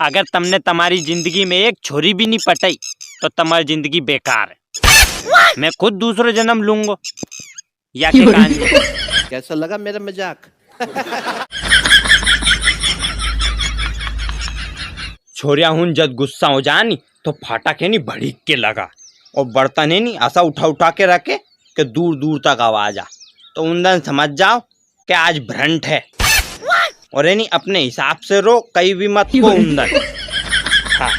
अगर तुमने तुम्हारी जिंदगी में एक छोरी भी नहीं पटाई तो तुम्हारी जिंदगी बेकार है। मैं खुद दूसरा जन्म लूंगा या के कहानी। कैसा लगा मेरा मजाक? छोरिया हूं जब गुस्सा हो जानी तो फाटा के नहीं भड़क के लगा और बर्तन है नहीं ऐसा उठा उठा के रखे कि दूर दूर तक आवाज आ, तो उन समझ जाओ कि आज भ्रंट है। और है नहीं अपने हिसाब से रो, कहीं भी मत को उंदन। हाँ।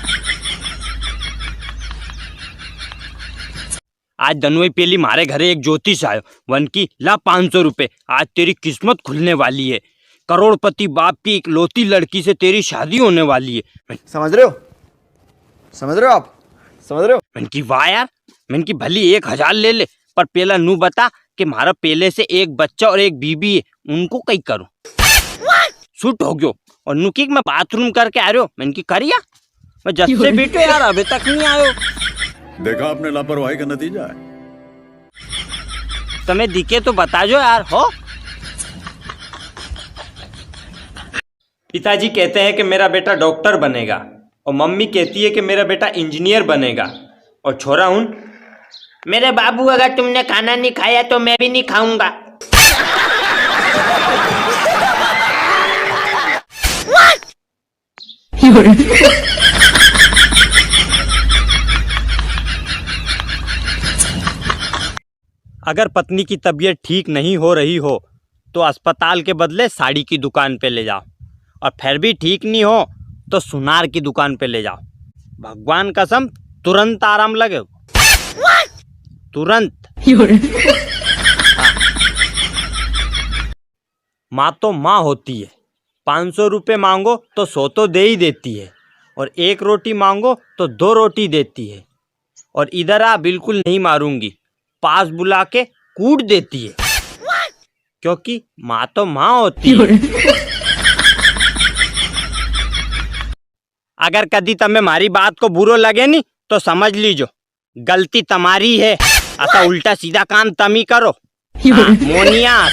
आज दनवई पेली मारे घरे एक ज्योतिष आयो, वन की ला 500 रुपए, आज तेरी किस्मत खुलने वाली है, करोड़पति बाप की इकलौती लड़की से तेरी शादी होने वाली है। समझ रहे हो? समझ रहे हो आप? समझ रहे हो? मैंने की वाह यार, मैंने की भली 1000 ले ले, पर पहला नू बता कि मारा पहले से एक बच्चा और एक बीबी है, उनको कहीं करूं। शूट हो गयो और नुकी मैं बाथरूम करके आ रहे हो। मैंने की करिया मैं जब से बैठो यार अभी तक नहीं आयो। देखा आपने लापरवाही का नतीजा है। तुम्हें दिखे तो बता जो यार हो। पिताजी कहते हैं कि मेरा बेटा डॉक्टर बनेगा और मम्मी कहती है कि मेरा बेटा इंजीनियर बनेगा, और छोरा हूं मेरे बाबू अगर तुमने खाना नहीं खाया तो मैं भी नहीं खाऊंगा। अगर पत्नी की तबीयत ठीक नहीं हो रही हो तो अस्पताल के बदले साड़ी की दुकान पे ले जाओ, और फिर भी ठीक नहीं हो तो सुनार की दुकान पे ले जाओ। भगवान कसम तुरंत आराम लगे, तुरंत। माँ तो माँ होती है, 500 रुपये मांगो तो 100 तो दे ही देती है, और 1 रोटी मांगो तो 2 रोटी देती है, और इधर आ बिल्कुल नहीं मारूंगी पास बुला के कूट देती है, क्योंकि माँ तो माँ होती है। अगर कदी तमें मारी बात को बुरो लगे नी तो समझ लीजो गलती तुम्हारी है, ऐसा उल्टा सीधा काम तम ही करो। मोनिया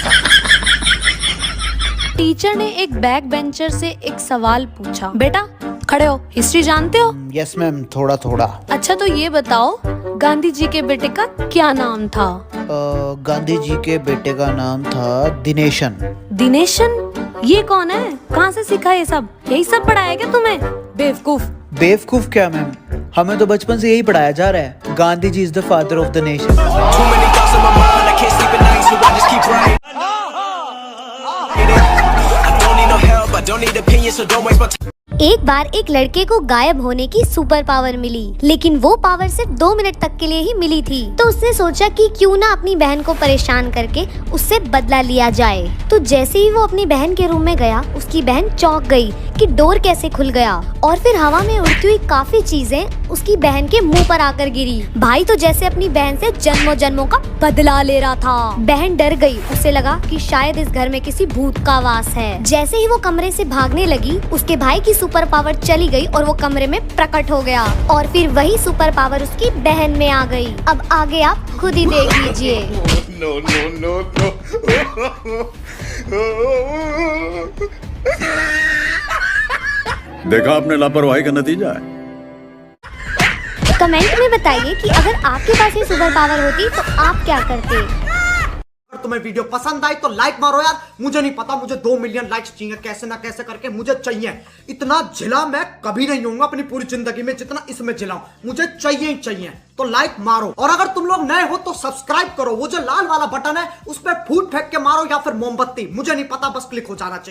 टीचर ने एक बैक बेंचर से एक सवाल पूछा, बेटा खड़े हो, हिस्ट्री जानते हो? यस मैम, थोड़ा थोड़ा। अच्छा तो ये बताओ गांधी जी के बेटे का क्या नाम था? गांधी जी के बेटे का नाम था दिनेशन। दिनेशन? ये कौन है? कहाँ से सीखा ये सब? यही सब पढ़ाया क्या तुम्हें? बेवकूफ। बेवकूफ क्या मैम, हमें तो बचपन से यही पढ़ाया जा रहा है, Gandhi ji is the father of the nation. एक बार एक लड़के को गायब होने की सुपर पावर मिली, लेकिन वो पावर सिर्फ 2 मिनट तक के लिए ही मिली थी। तो उसने सोचा कि क्यों ना अपनी बहन को परेशान करके उससे बदला लिया जाए। तो जैसे ही वो अपनी बहन के रूम में गया, उसकी बहन चौंक गई कि डोर कैसे खुल गया, और फिर हवा में उड़ती हुई काफी चीजें उसकी बहन के मुंह पर आकर गिरी। भाई तो जैसे अपनी बहन से जन्मों जन्मों का बदला ले रहा था। बहन डर गई, उसे लगा कि शायद इस घर में किसी भूत का वास है। जैसे ही वो कमरे से भागने लगी, उसके भाई की सुपर पावर चली गई और वो कमरे में प्रकट हो गया, और फिर वही सुपर पावर उसकी बहन में आ गई। अब आगे आप खुद ही देख लीजिए। देखा आपने लापरवाही का नतीजा है। कमेंट में बताइए कि अगर आपके पास ये सुपर पावर होती तो आप क्या करते। अगर तुम्हें वीडियो पसंद आई तो लाइक मारो यार। मुझे नहीं पता, मुझे 2 मिलियन लाइक्स चाहिए, कैसे ना कैसे करके मुझे चाहिए। इतना झिला मैं कभी नहीं होऊंगा अपनी पूरी जिंदगी में जितना इसमें झिलाऊं, मुझे चाहिए ही चाहिए। तो लाइक मारो, और अगर तुम लोग नए हो तो सब्सक्राइब करो। वो जो लाल वाला बटन है उस पर फूट फेंक के मारो या फिर मोमबत्ती, मुझे नहीं पता, बस क्लिक हो जाना चाहिए।